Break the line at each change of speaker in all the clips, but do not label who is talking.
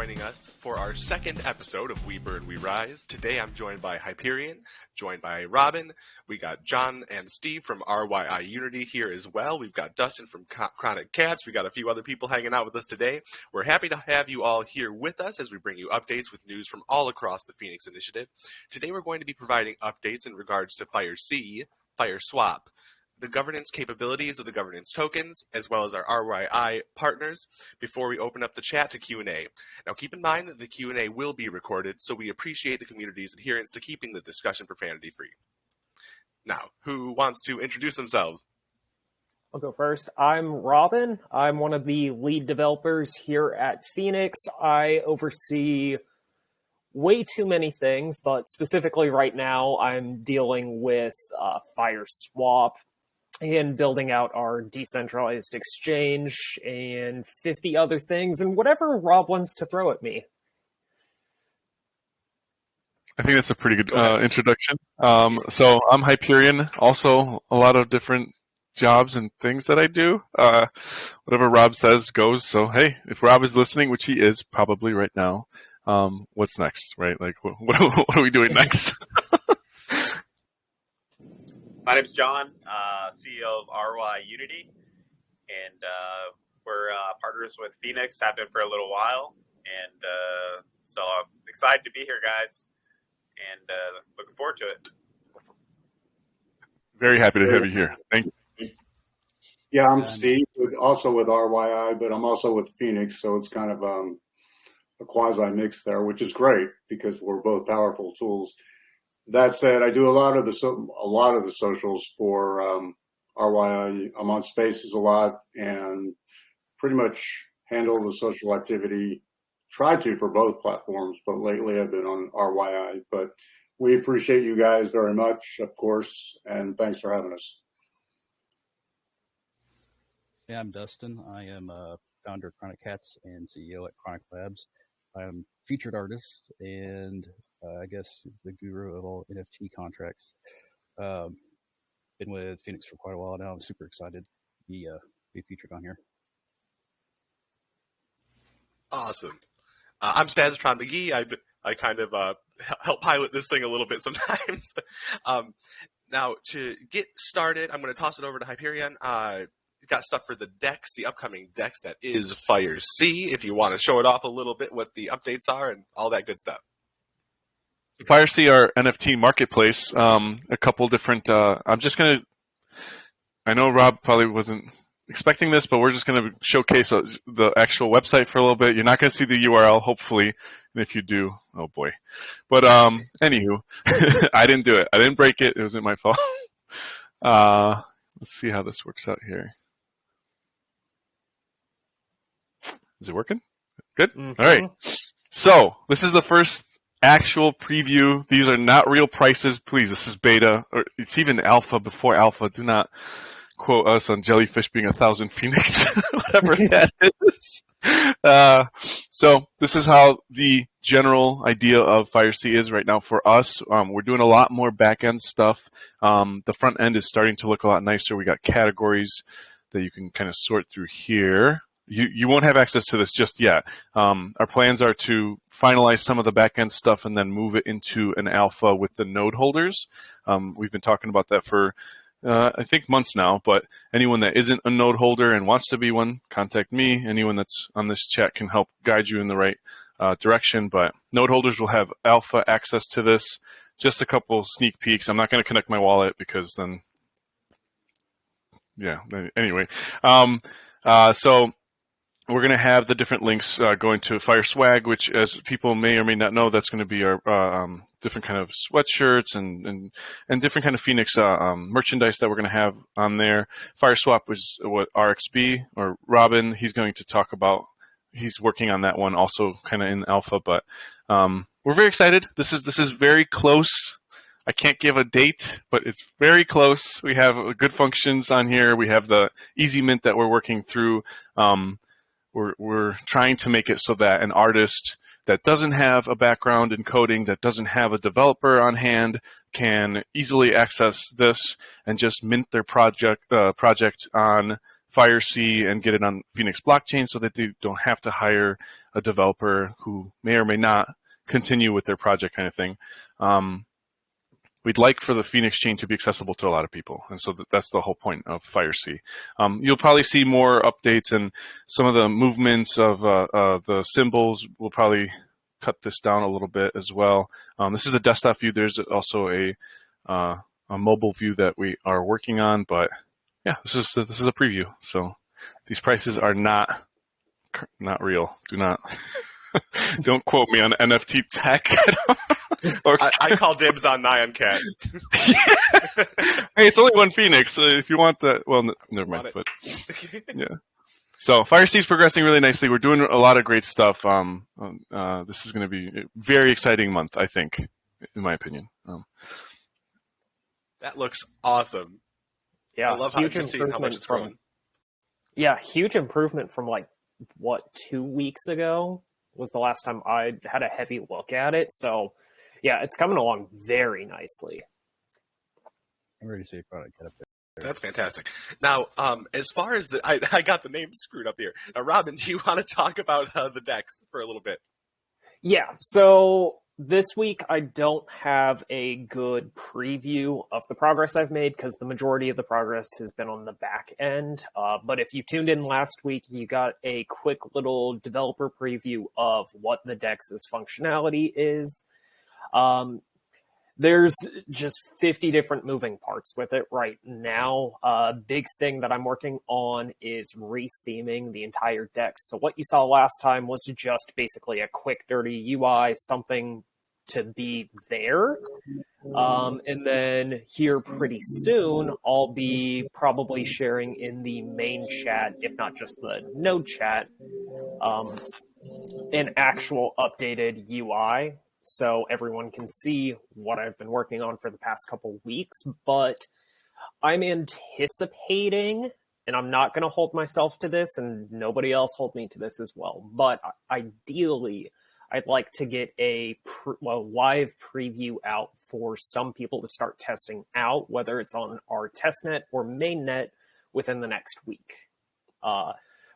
joining us for our second episode of We Burn, We Rise. Today I'm joined by Hyperion, joined by Rxbbn. We got John and Steve from RYI Unity here as well. We've got Dustin from Kronic Katz. We got a few other people hanging out with us today. We're happy to have you all here with us as we bring you updates with news from all across the Phoenix Initiative. Today we're going to be providing updates in regards to FireSea, FireSwap, the governance capabilities of the governance tokens, as well as our RYI partners, before we open up the chat to Q&A. Now keep in mind that the Q&A will be recorded, so we appreciate the community's adherence to keeping the discussion profanity-free. Now, who wants to introduce themselves?
I'll go first. I'm Rxbbn. I'm one of the lead developers here at Phoenix. I oversee way too many things, but specifically right now I'm dealing with FireSwap, and building out our decentralized exchange and 50 other things, and whatever Rob wants to throw at me.
I think that's a pretty good introduction. So I'm Hyperion, also a lot of different jobs and things that I do. Whatever Rob says goes. So hey, if Rob is listening, which he is probably right now, what's next, right? Like, what are we doing next?
My name's John, CEO of RYI Unity, and we're partners with Phoenix, have been for a little while, and so I'm excited to be here, guys, and looking forward to it.
Very happy to have you here. Thank you.
Yeah, I'm Steve, also with RYI, but I'm also with Phoenix, so it's kind of a quasi-mix there, which is great because we're both powerful tools. That said, I do a lot of the socials for RYI. I'm on Spaces a lot and pretty much handle the social activity. Tried to for both platforms, but lately I've been on RYI. But we appreciate you guys very much, of course, and thanks for having us.
Yeah, I'm Dustin. I am founder of Kronic Katz and CEO at Kronic Labz. I'm featured artist and I guess the guru of all NFT contracts. Been with Phoenix for quite a while now. I'm super excited to be featured on here.
Awesome. I'm Spazzitron McGee. I kind of help pilot this thing a little bit sometimes. Now, to get started, I'm going to toss it over to Hyperion. Got stuff for the DEX, the upcoming DEX that is FireSea, if you want to show it off a little bit, what the updates are and all that good stuff.
FireSea, our NFT marketplace, a couple different, I'm just going to, I know Rob probably wasn't expecting this, but we're just going to showcase the actual website for a little bit. You're not going to see the URL, hopefully, and if you do, oh boy. But anywho, I didn't do it. I didn't break it. It wasn't my fault. Let's see how this works out here. Is it working? Good? Mm-hmm. All right. So this is the first actual preview. These are not real prices. Please, this is beta. Or it's even alpha before alpha. Do not quote us on jellyfish being 1,000 Phoenix, whatever that is. So this is how the general idea of FireSea is right now for us. We're doing a lot more back-end stuff. The front end is starting to look a lot nicer. We got categories that you can kind of sort through here. You won't have access to this just yet. Our plans are to finalize some of the back-end stuff and then move it into an alpha with the node holders. We've been talking about that for, I think, months now, but anyone that isn't a node holder and wants to be one, contact me. Anyone that's on this chat can help guide you in the right direction, but node holders will have alpha access to this. Just a couple sneak peeks. I'm not going to connect my wallet because then, yeah, anyway. So we're going to have the different links going to FireSwag, which, as people may or may not know, that's going to be our different kind of sweatshirts and different kind of Phoenix merchandise that we're going to have on there. FireSwap was what Rxbbn or Rxbbn, he's going to talk about. He's working on that one also kind of in alpha, but we're very excited. This is very close. I can't give a date, but it's very close. We have good functions on here. We have the easy mint that we're working through. We're trying to make it so that an artist that doesn't have a background in coding, that doesn't have a developer on hand, can easily access this and just mint their project on FireSea and get it on Phoenix blockchain so that they don't have to hire a developer who may or may not continue with their project kind of thing. We'd like for the Phoenix chain to be accessible to a lot of people. And so that's the whole point of FireSea. You'll probably see more updates, and some of the movements of the symbols will probably cut this down a little bit as well. This is the desktop view. There's also a mobile view that we are working on, but yeah, this is a preview. So these prices are not real. Do not don't quote me on NFT tech.
I call dibs on Nyan Cat.
Hey, it's only one Phoenix, so if you want that, well, never mind. But yeah. So FireSea is progressing really nicely. We're doing a lot of great stuff. This is going to be a very exciting month, I think, in my opinion.
That looks awesome.
Yeah,
I love how much it's growing.
Yeah, huge improvement from 2 weeks ago was the last time I had a heavy look at it. So yeah, it's coming along very nicely.
I'm ready to see a product get up there.
That's fantastic. Now, as far as I got the name screwed up here. Now, Robin, do you want to talk about the decks for a little bit?
Yeah, so this week I don't have a good preview of the progress I've made because the majority of the progress has been on the back end. But if you tuned in last week, you got a quick little developer preview of what the Dex's functionality is. There's just 50 different moving parts with it right now. Big thing that I'm working on is retheming the entire Dex. So what you saw last time was just basically a quick, dirty UI, something to be there. And then here pretty soon, I'll be probably sharing in the main chat, if not just the node chat, an actual updated UI. So everyone can see what I've been working on for the past couple weeks. But I'm anticipating, and I'm not going to hold myself to this, and nobody else hold me to this as well, but ideally, I'd like to get a live preview out for some people to start testing out, whether it's on our testnet or mainnet within the next week.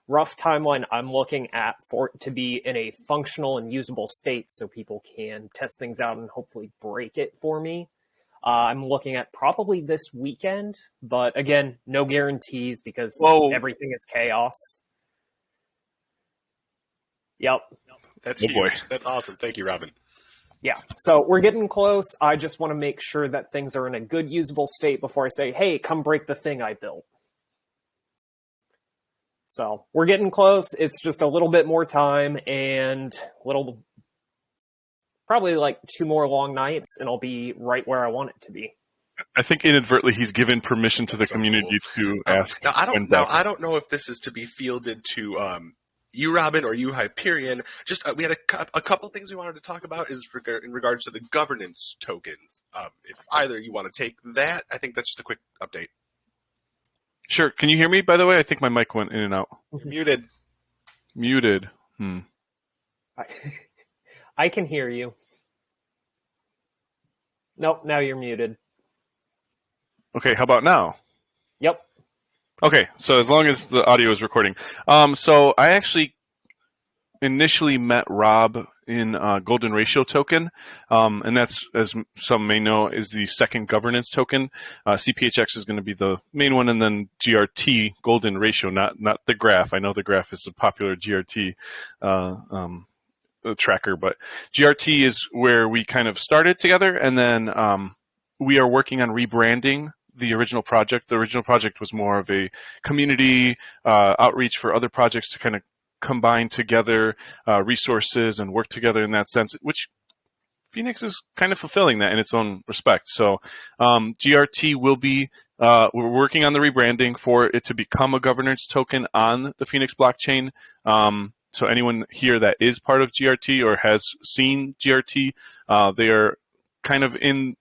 Rough timeline I'm looking at for it to be in a functional and usable state so people can test things out and hopefully break it for me. I'm looking at probably this weekend, but again, no guarantees because everything is chaos. Yep.
That's huge. Boy. That's awesome. Thank you, Robin.
Yeah, so we're getting close. I just want to make sure that things are in a good usable state before I say, hey, come break the thing I built. So we're getting close. It's just a little bit more time and probably 2 more long nights, and I'll be right where I want it to be.
I think inadvertently he's given permission to the community to ask.
Now I don't know if this is to be fielded to you, Robin, or you, Hyperion. Just we had a couple things we wanted to talk about in regards to the governance tokens. If either you want to take that, I think that's just a quick update.
Sure. Can you hear me, by the way? I think my mic went in and out.
You're muted.
Muted.
I can hear you. Nope, now you're muted.
Okay, how about now?
Yep.
Okay, so as long as the audio is recording. So I actually initially met Rob in Golden Ratio token, and that's, as some may know, is the second governance token. CPHX is going to be the main one, and then GRT, Golden Ratio, not the graph. I know the graph is a popular GRT tracker, but GRT is where we kind of started together, and then we are working on rebranding the original project. The original project was more of a community outreach for other projects to kind of combine together resources and work together in that sense, which Phoenix is kind of fulfilling that in its own respect. So GRT will be, we're working on the rebranding for it to become a governance token on the Phoenix blockchain. So anyone here that is part of GRT or has seen GRT, they are kind of in,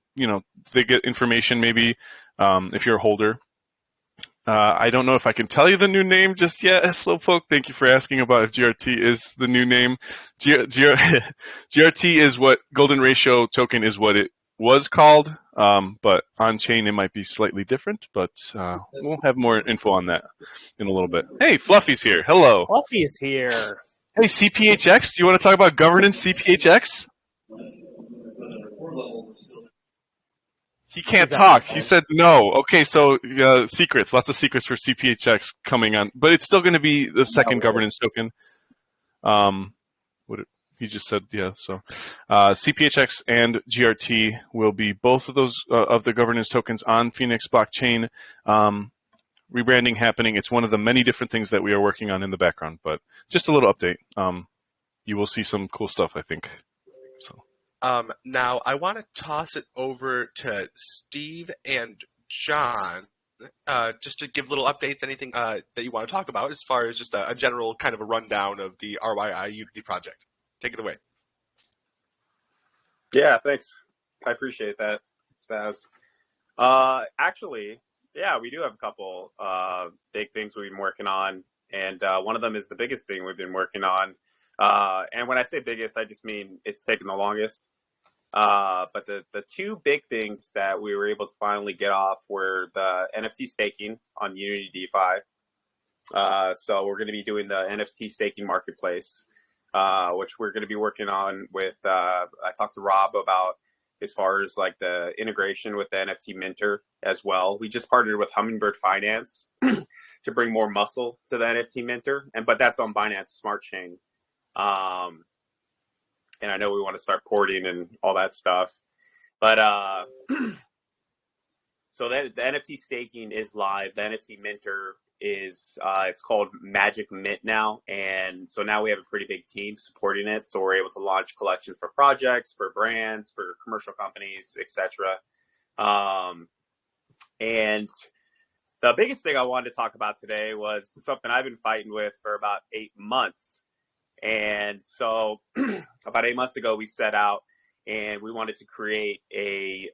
they get information maybe if you're a holder. I don't know if I can tell you the new name just yet, Slowpoke. Thank you for asking about if GRT is the new name. GRT is what Golden Ratio token is what it was called, but on chain it might be slightly different. But we'll have more info on that in a little bit. Hey, Fluffy's here. Hello.
Fluffy's here.
Hey, CPHX. Do you want to talk about governance CPHX? He can't talk. He said no. Okay, so secrets. Lots of secrets for CPHX coming on, but it's still going to be the second governance token. He just said, yeah. So CPHX and GRT will be both of those of the governance tokens on Phoenix blockchain. Rebranding happening. It's one of the many different things that we are working on in the background, but just a little update. You will see some cool stuff, I think. So.
Now, I want to toss it over to Steve and John, just to give little updates, anything that you want to talk about as far as just a general kind of a rundown of the RYI Unity project. Take it away.
Yeah, thanks. I appreciate that, Spaz. Actually, yeah, we do have a couple big things we've been working on, and one of them is the biggest thing we've been working on. And when I say biggest, I just mean it's taken the longest. But the two big things that we were able to finally get off were the NFT staking on Unity DeFi. So we're going to be doing the NFT staking marketplace, which we're going to be working on with, I talked to Rob about as far as like the integration with the NFT minter as well. We just partnered with Hummingbird Finance to bring more muscle to the NFT minter, but that's on Binance Smart Chain. And I know we want to start porting and all that stuff, but so that the NFT staking is live. The NFT minter is it's called Magic Mint now, and so now we have a pretty big team supporting it. So we're able to launch collections for projects, for brands, for commercial companies, etc. And the biggest thing I wanted to talk about today was something I've been fighting with for about 8 months. And so about 8 months ago, we set out and we wanted to create a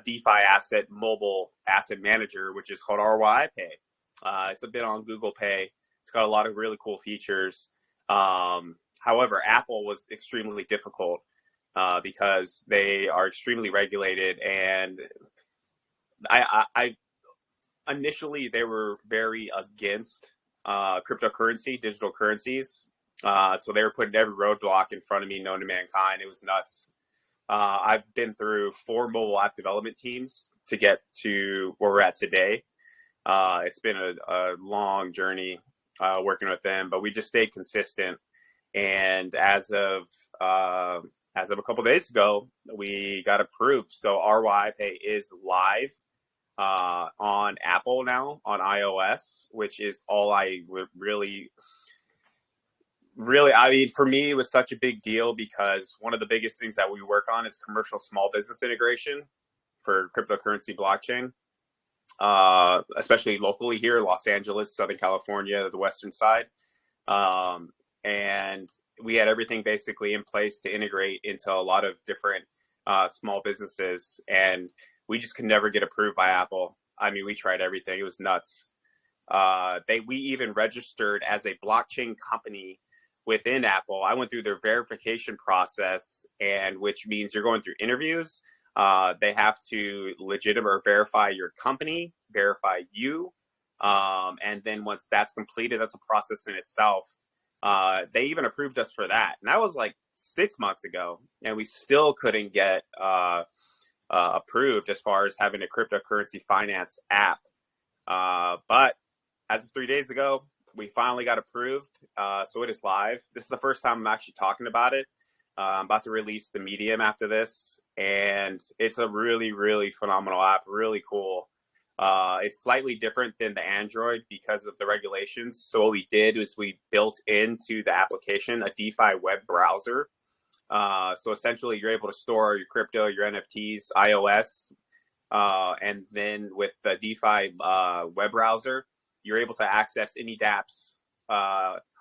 DeFi asset mobile asset manager, which is called RYIPay. It's a bit on Google Pay. It's got a lot of really cool features. However, Apple was extremely difficult because they are extremely regulated. And I initially, they were very against cryptocurrency, digital currencies. So they were putting every roadblock in front of me known to mankind. It was nuts. I've been through 4 mobile app development teams to get to where we're at today. It's been a long journey working with them, but we just stayed consistent. And as of a couple of days ago, we got approved. So RYIPay is live on Apple now, on iOS, which is all I would really, I mean, for me, it was such a big deal because one of the biggest things that we work on is commercial small business integration for cryptocurrency blockchain, especially locally here, Los Angeles, Southern California, the western side. And we had everything basically in place to integrate into a lot of different small businesses. And we just could never get approved by Apple. I mean, we tried everything. It was nuts. We even registered as a blockchain company within Apple. I went through their verification process, and which means you're going through interviews. They have to legitimate or verify your company, verify you. And then once that's completed, that's a process in itself. They even approved us for that. And that was like 6 months ago, and we still couldn't get approved as far as having a cryptocurrency finance app. But as of 3 days ago, we finally got approved. So it is live. This is the first time I'm actually talking about it. I'm about to release the Medium after this, and it's a really, really phenomenal app, really cool. It's slightly different than the Android because of the regulations. So what we did was we built into the application a DeFi web browser. So essentially, you're able to store your crypto, your NFTs, iOS, and then with the DeFi web browser, you're able to access any dApps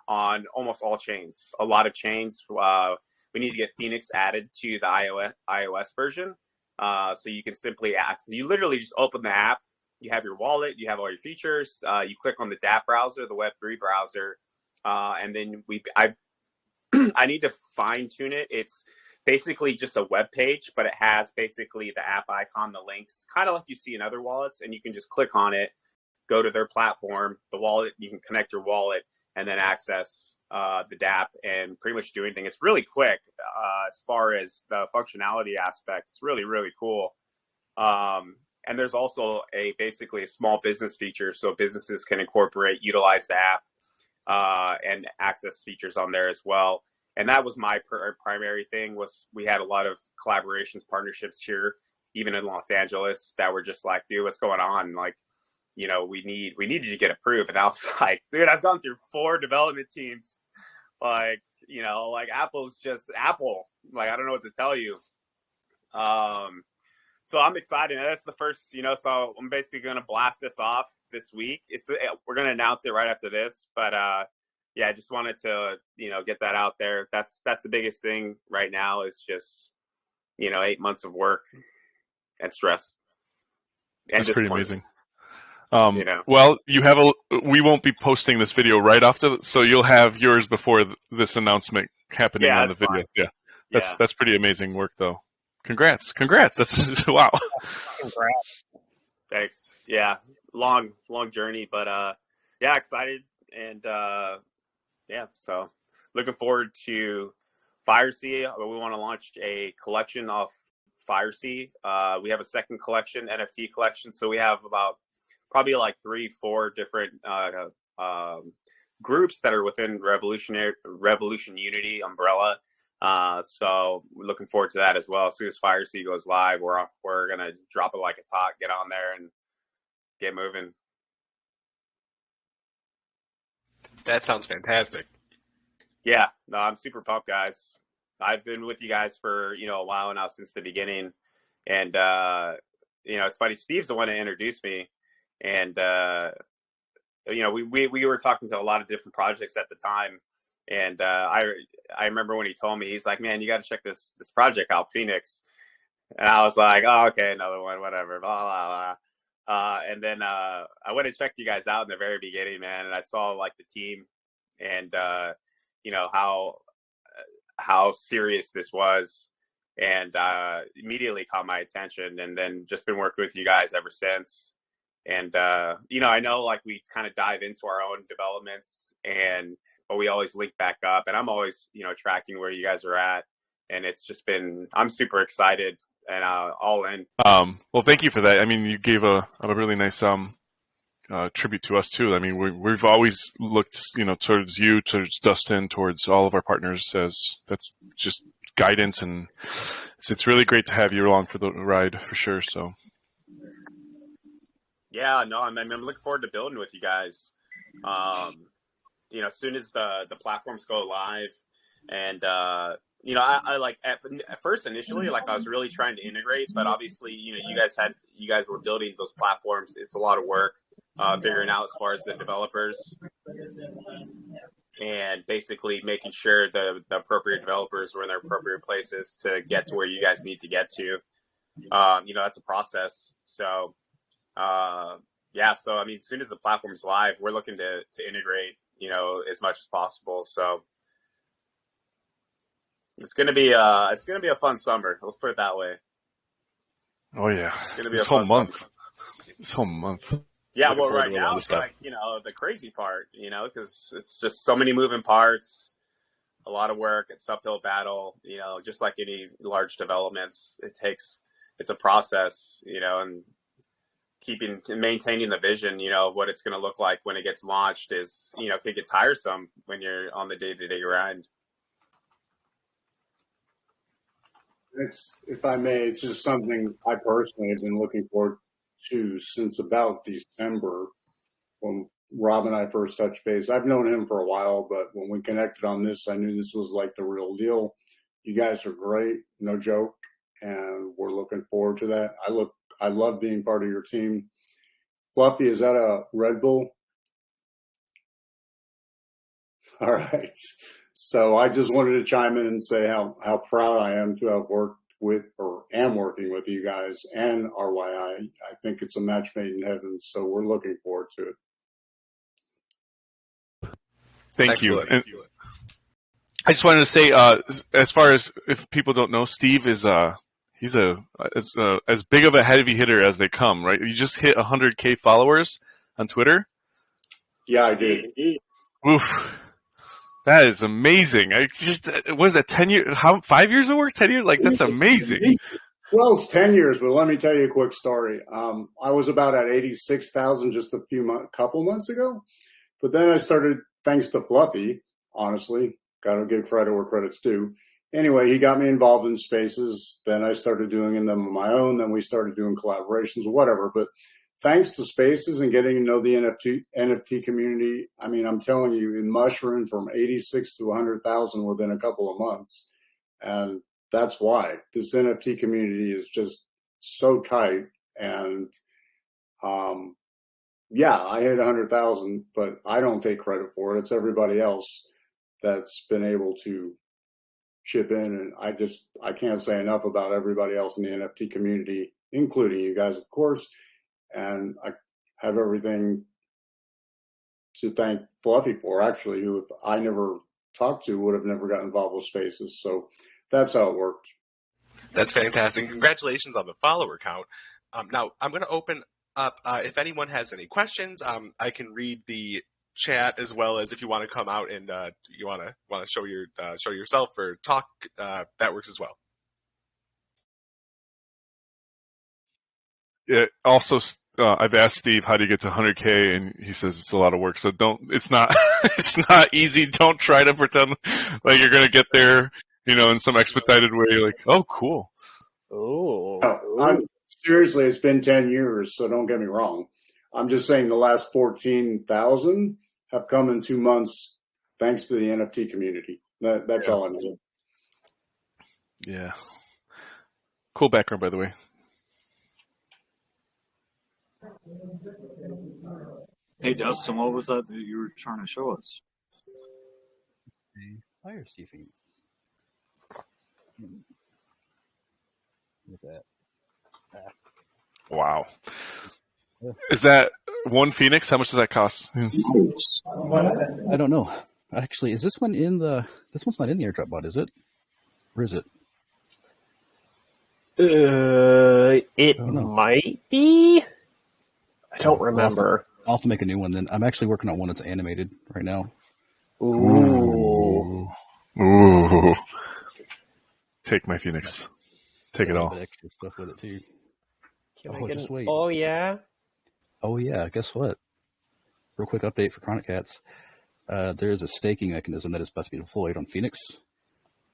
on almost all chains. A lot of chains. We need to get Phoenix added to the iOS version, so you can simply access. You literally just open the app. You have your wallet. You have all your features. You click on the dApp browser, the Web3 browser, and then I need to fine tune it. It's basically just a web page, but it has basically the app icon, the links, kind of like you see in other wallets, and you can just click on it, go to their platform, the wallet, you can connect your wallet, and then access the dApp and pretty much do anything. It's really quick as far as the functionality aspect. It's really, really cool. And there's also basically a small business feature, so businesses can utilize the app and access features on there as well. And that was my primary thing. Was we had a lot of collaborations, partnerships here, even in Los Angeles, that were just like, dude, what's going on? Like, you know, we need you to get approved. And I was like, dude, I've gone through 4 development teams. Like, you know, like Apple's just Apple. Like, I don't know what to tell you. So I'm excited. That's the first, you know, so I'm basically going to blast this off this week. We're going to announce it right after this, but yeah, I just wanted to, you know, get that out there. That's the biggest thing right now is just, you know, 8 months of work and stress. And
that's pretty amazing.
You know.
Well, we won't be posting this video right after, so you'll have yours before this announcement happening on the video. Fine. Yeah, that's pretty amazing work, though. Congrats! That's wow.
Congrats.
Thanks. Yeah, long journey, but yeah, excited and yeah. So looking forward to FireSea. We want to launch a collection of FireSea. We have a second collection, NFT collection. So we have about probably like 3-4 different groups that are within Revolution Unity umbrella. So we're looking forward to that as well. As soon as FireSea goes live, we're gonna drop it like it's hot, get on there and get moving.
That sounds fantastic.
Yeah, no, I'm super pumped, guys. I've been with you guys for, you know, a while now, since the beginning. And you know, it's funny, Steve's the one that introduced me. And you know, we were talking to a lot of different projects at the time. And I remember when he told me, he's like, man, you got to check this project out, Phoenix. And I was like, oh, okay, another one, whatever, blah, blah, blah. And then I went and checked you guys out in the very beginning, man. And I saw like the team and, you know, how serious this was, and immediately caught my attention, and then just been working with you guys ever since. And, you know, I know like we kind of dive into our own developments, but we always link back up, and I'm always, you know, tracking where you guys are at. And it's just been, I'm super excited and all in.
Well, thank you for that. I mean, you gave a really nice tribute to us too. I mean, we've always looked, you know, towards you, towards Dustin, towards all of our partners, as that's just guidance, and it's really great to have you along for the ride for sure. So yeah, no, I'm looking forward to building with you guys. You know, as soon as the platforms go live, and you know, I like at first initially, like I was really trying to integrate, but obviously, you know, you guys were building those platforms. It's a lot of work figuring out as far as the developers, and basically making sure the appropriate developers were in their appropriate places to get to where you guys need to get to. You know, that's a process. So yeah, so I mean, as soon as the platform's live, we're looking to integrate, you know, as much as possible. So it's gonna be a fun summer. Let's put it that way. Oh yeah,
it's gonna be
this
a fun
whole month.
summer.
This whole month.
Yeah, well, right now it's like, you know, the crazy part, you know, because it's just so many moving parts, a lot of work. It's uphill battle, you know, just like any large developments. It's a process, you know, and maintaining the vision, you know, what it's going to look like when it gets launched is, you know, can get tiresome when you're on the day-to-day grind.
If I may, it's just something I personally have been looking forward to since about December, when Rob and I first touched base. I've known him for a while, but when we connected on this, I knew this was like the real deal. You guys are great, no joke, and we're looking forward to that. I love being part of your team. Fluffy, is that a Red Bull? All right. So I just wanted to chime in and say how proud I am to have worked with, or am working with, you guys and RYI. I think it's a match made in heaven, so we're looking forward to it.
Thank you. I just wanted to say, as far as if people don't know, Steve is he's as big of a heavy hitter as they come, right? You just hit 100K followers on Twitter.
Yeah, I did.
Oof, that is amazing. I just what is that 10 years? How 5 years of work? 10 years? Like that's amazing.
Well, it's 10 years, but let me tell you a quick story. I was about at 86,000 just a couple months ago, but then I started, thanks to Fluffy, honestly, got to give credit where credit's due. Anyway, he got me involved in Spaces. Then I started doing them on my own. Then we started doing collaborations, whatever. But thanks to Spaces and getting to know the NFT community, I mean, I'm telling you, it mushroomed from 86 to 100,000 within a couple of months. And that's why this NFT community is just so tight. And yeah, I hit 100,000, but I don't take credit for it. It's everybody else that's been able to chip in. And I can't say enough about everybody else in the NFT community, including you guys, of course. And I have everything to thank Fluffy for, actually, who if I never talked to would have never got involved with Spaces. So that's how it worked.
That's fantastic. Congratulations on the follower count. Now, I'm going to open up. If anyone has any questions, I can read the chat, as well as if you want to come out and you want to show yourself or talk, that works as well.
Yeah. Also, I've asked Steve how do you get to 100K, and he says it's a lot of work. So it's not it's not easy. Don't try to pretend like you're going to get there, in some expedited way. Like, oh, cool.
Oh, seriously, it's been 10 years, so don't get me wrong. I'm just saying the last 14,000 have come in 2 months thanks to the NFT community. That's all I mean.
Yeah. Cool background, by the way.
Hey, Dustin, what was that you were trying to show us?
A FireSea feed. Look at that.
Wow. Is that one Phoenix? How much does that cost?
I don't know. Actually, is this one this one's not in the airdrop bot, is it? Or is it?
It might be. I don't remember.
I'll have to make a new one then. I'm actually working on one that's animated right now.
Ooh.
Ooh. Take my Phoenix. Take it all.
Bit extra stuff with it too.
Just wait. Oh yeah.
Oh yeah. Guess what? Real quick update for Kronic Katz. There is a staking mechanism that is about to be deployed on Phoenix,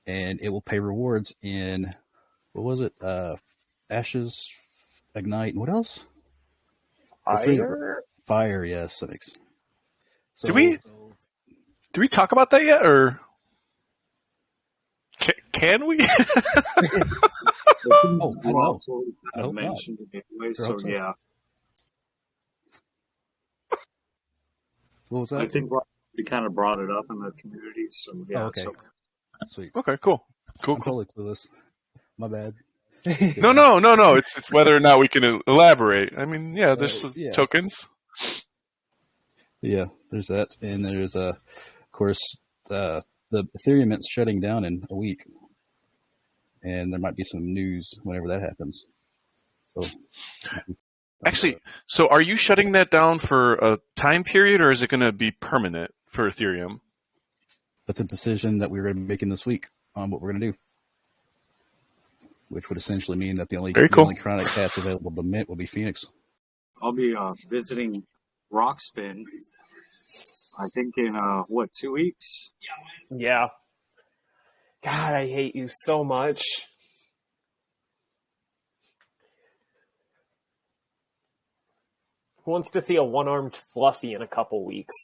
and it will pay rewards in what was it? Ashes, Ignite, and what else? Fire. Yes, that makes. So,
do we talk about that yet, or can we?
Oh, I know. I hope
mentioned it anyway,
so
yeah.
What was that?
I think we kind of brought it up in the community, so yeah.
Oh, okay. Sweet.
Okay, cool.
I'm totally clueless. My bad.
No. It's whether or not we can elaborate. I mean, yeah, there's tokens.
Yeah, there's that, and there's of course the Ethereum Mint's shutting down in a week, and there might be some news whenever that happens. So,
actually, so are you shutting that down for a time period, or is it going to be permanent for Ethereum?
That's a decision that we're going to be making this week on what we're going to do, which would essentially mean that the only Kronic Katz available to mint will be Phoenix.
I'll be visiting Rxbbn, I think in 2 weeks?
Yeah. God, I hate you so much. Who wants to see a one-armed Fluffy in a couple weeks?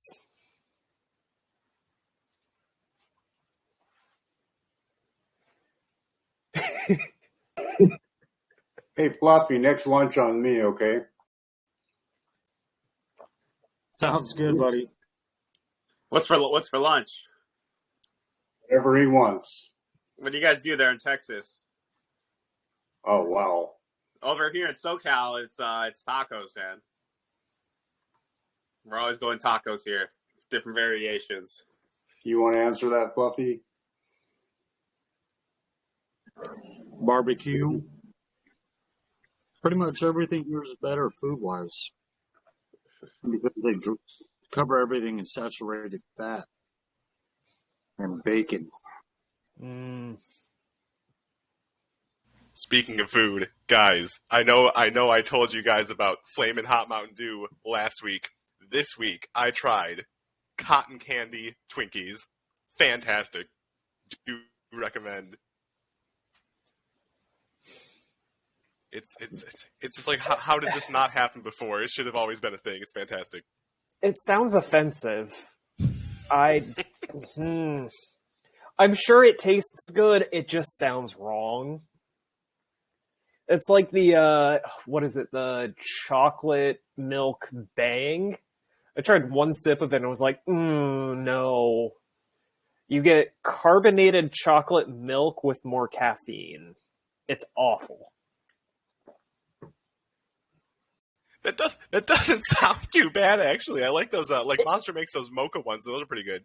Hey, Fluffy, next lunch on me, okay?
Sounds good, buddy.
What's for lunch?
Whatever he wants.
What do you guys do there in Texas?
Oh, wow.
Over here in SoCal, it's tacos, man. We're always going tacos here. Different variations.
You want to answer that, Fluffy?
Barbecue. Pretty much everything here is better food-wise because they cover everything in saturated fat and bacon.
Speaking of food, guys, I know I told you guys about Flamin' Hot Mountain Dew last week. This week, I tried cotton candy Twinkies. Fantastic. Do recommend. It's just like, how did this not happen before? It should have always been a thing. It's fantastic.
It sounds offensive. I'm sure it tastes good. It just sounds wrong. It's like the, what is it? The chocolate milk bang. I tried one sip of it and I was like, no. You get carbonated chocolate milk with more caffeine. It's awful.
That doesn't sound too bad, actually. I like those, like Monster makes those mocha ones. Those are pretty good.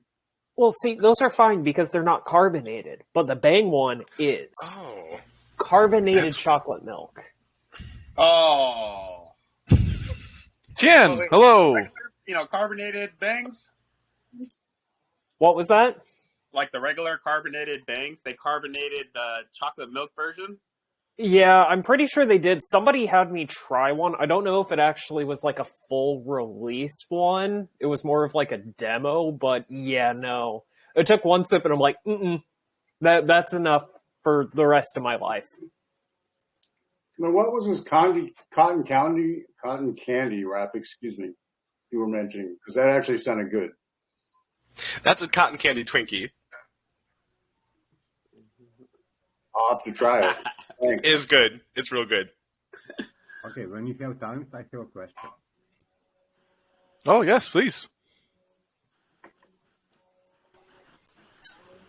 Well, see, those are fine because they're not carbonated, but the Bang one is.
Oh.
Carbonated chocolate milk.
Oh.
Jen, hello.
You know, carbonated bangs?
What was that?
Like the regular carbonated bangs, they carbonated the chocolate milk version?
Yeah, I'm pretty sure they did. Somebody had me try one. I don't know if it actually was like a full release one. It was more of like a demo, but yeah, no. I took one sip and I'm like, that's enough for the rest of my life.
Now, what was this cotton candy wrap, excuse me, you were mentioning? Because that actually sounded good.
That's a cotton candy Twinkie.
I'll have to try it. Thanks.
It is good. It's real good.
Okay, when you have time, I have a question.
Oh, yes, please.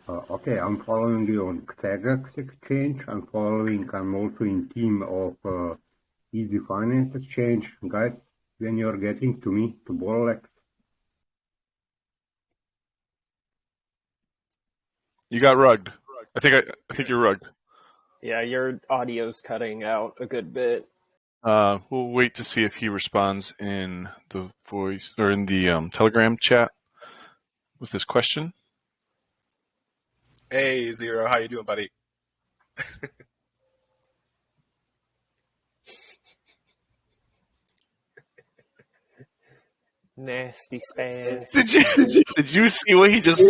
Okay, I'm following you on Xerox Exchange. I'm also in team of Easy Finance Exchange. Guys, when you're getting to me, to Bolex.
You got rugged. I think you're rugged.
Yeah, your audio's cutting out a good bit.
We'll wait to see if he responds in the voice or in the Telegram chat with his question.
Hey, Zero, how you doing, buddy?
Nasty spaz.
Did you see what he just?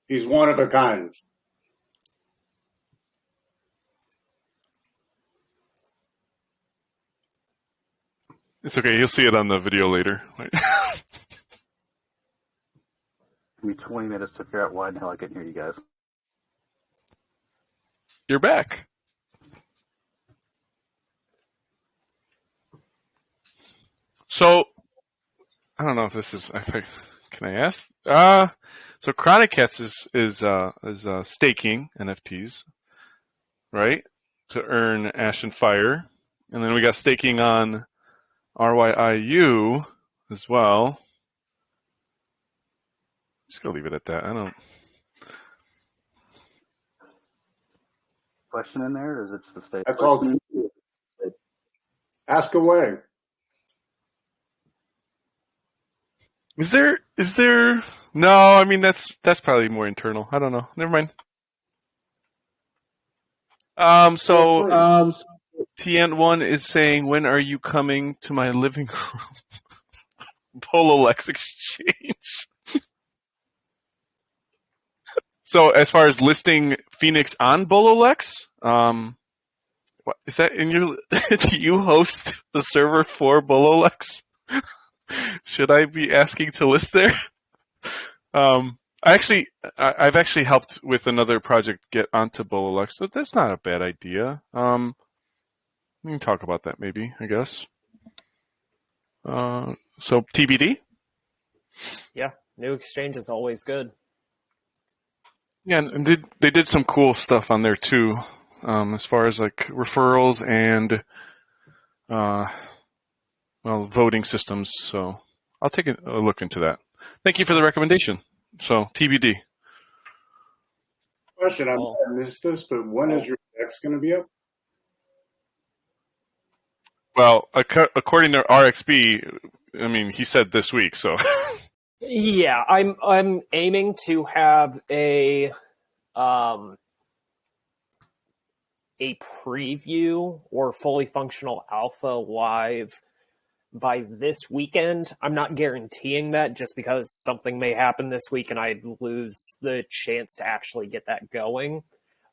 He's one of a kind.
It's okay. You'll see it on the video later.
Give me 20 minutes to figure out why the hell I couldn't hear you guys.
You're back. So, I don't know if this is. Can I ask? So Kronic Katz is staking NFTs, right, to earn Ash and Fire, and then we got staking on RYIU as well. Just gonna leave it at that. I don't.
Question in there, or is it just the state?
That's all. Ask away.
Is there? No, I mean that's probably more internal. I don't know. Never mind. So TN1 is saying, when are you coming to my living room? Pololex exchange. So as far as listing Phoenix on Bololex, what is that in your? Do you host the server for Bololex? Should I be asking to list there? I've actually helped with another project get onto Bololex, so that's not a bad idea. We can talk about that maybe, I guess. So TBD?
Yeah, new exchange is always good.
Yeah, and they did some cool stuff on there too, as far as like referrals and voting systems. So I'll take a look into that. Thank you for the recommendation. So TBD.
Question, I might have missed this, but when is your DEX going to be up?
Well, according to Rxbbn, I mean, he said this week, so.
Yeah, I'm aiming to have a preview or fully functional alpha live by this weekend. I'm not guaranteeing that just because something may happen this week and I'd lose the chance to actually get that going.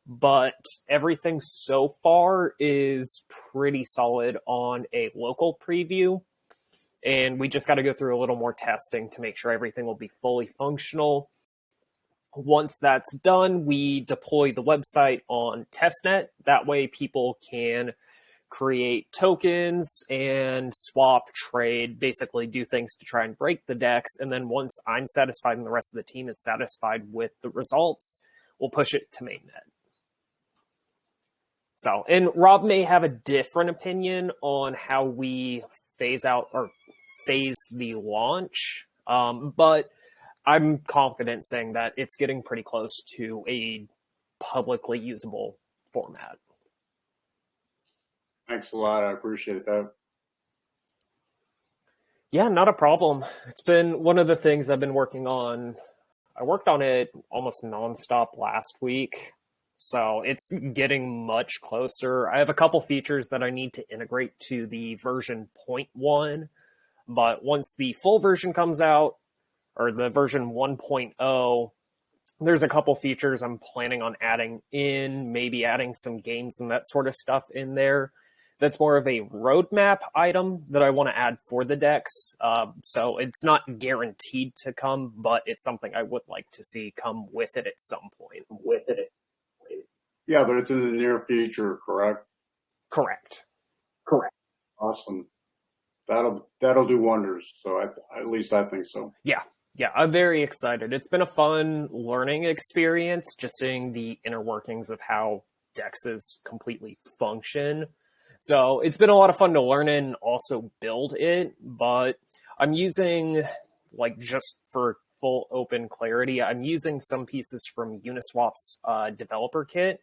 But everything so far is pretty solid on a local preview. And we just got to go through a little more testing to make sure everything will be fully functional. Once that's done, we deploy the website on testnet. That way people can create tokens and swap, trade, basically do things to try and break the DEX. And then once I'm satisfied and the rest of the team is satisfied with the results, we'll push it to mainnet. So, and Rob may have a different opinion on how we phase the launch, but I'm confident saying that it's getting pretty close to a publicly usable format.
Thanks a lot. I appreciate that.
Yeah, not a problem. It's been one of the things I've been working on. I worked on it almost nonstop last week, so it's getting much closer. I have a couple features that I need to integrate to the version 0.1, but once the full version comes out, or the version 1.0, there's a couple features I'm planning on adding in, maybe adding some games and that sort of stuff in there. That's more of a roadmap item that I want to add for the DEX. So it's not guaranteed to come, but it's something I would like to see come with it at some point.
Yeah, but it's in the near future, correct?
Correct.
Awesome. That'll do wonders. So at least I think so.
Yeah, I'm very excited. It's been a fun learning experience, just seeing the inner workings of how DEXs completely function. So it's been a lot of fun to learn and also build it, but I'm using, like, just for full open clarity, I'm using some pieces from Uniswap's developer kit,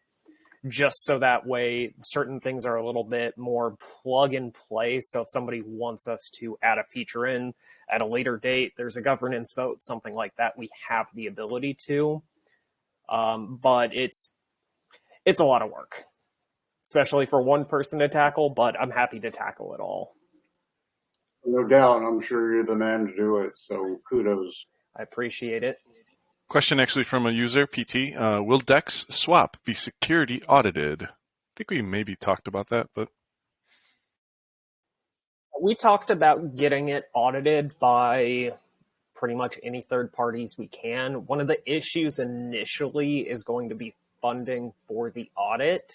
just so that way certain things are a little bit more plug and play. So if somebody wants us to add a feature in at a later date, there's a governance vote, something like that, we have the ability to. But it's a lot of work, especially for one person to tackle, but I'm happy to tackle it all.
No doubt. I'm sure you're the man to do it. So kudos.
I appreciate it.
Question actually from a user, PT. Will DEX swap be security audited? I think we maybe talked about that, but.
We talked about getting it audited by pretty much any third parties we can. One of the issues initially is going to be funding for the audit.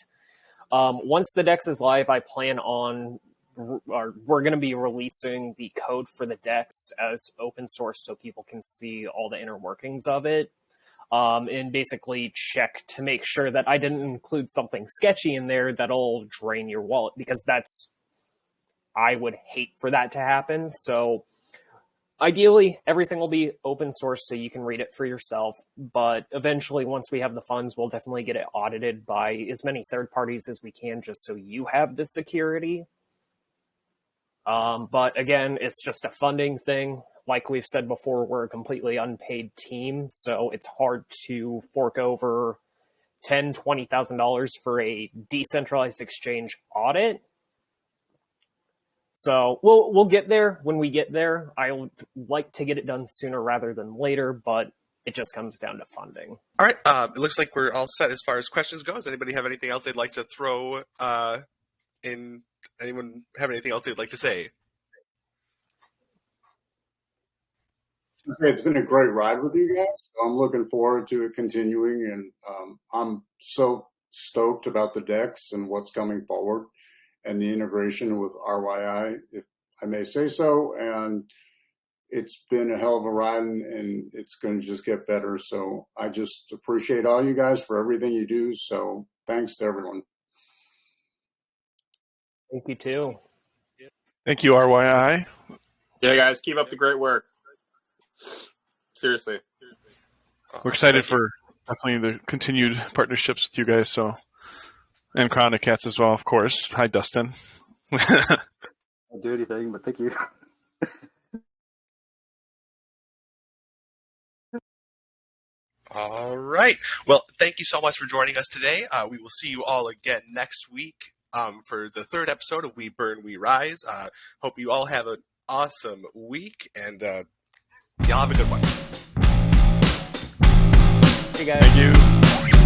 Once the DEX is live, I plan on, we're going to be releasing the code for the DEX as open source so people can see all the inner workings of it. And basically check to make sure that I didn't include something sketchy in there that'll drain your wallet, because I would hate for that to happen. So ideally, everything will be open source so you can read it for yourself. But eventually, once we have the funds, we'll definitely get it audited by as many third parties as we can, just so you have the security. But again, it's just a funding thing. Like we've said before, we're a completely unpaid team, so it's hard to fork over $10,000, $20,000 for a decentralized exchange audit. So we'll get there when we get there. I would like to get it done sooner rather than later, but it just comes down to funding.
All right. It looks like we're all set as far as questions go. Does anybody have anything else they'd like to throw in? Anyone have anything else they'd like to say?
Okay, it's been a great ride with you guys. I'm looking forward to it continuing, and I'm so stoked about the DEX and what's coming forward and the integration with RYI, if I may say so. And it's been a hell of a ride, and it's going to just get better. So I just appreciate all you guys for everything you do. So thanks to everyone.
Thank you, too.
Thank you, RYI.
Yeah, guys, keep up the great work. Seriously.
We're excited for definitely the continued partnerships with you guys. So, and Kronic Katz as well, of course. Hi, Dustin.
I'll do anything, but thank you.
All right. Well, thank you so much for joining us today. We will see you all again next week for the third episode of We Burn, We Rise. Hope you all have an awesome week, and y'all have a good one.
Hey guys.
Thank you.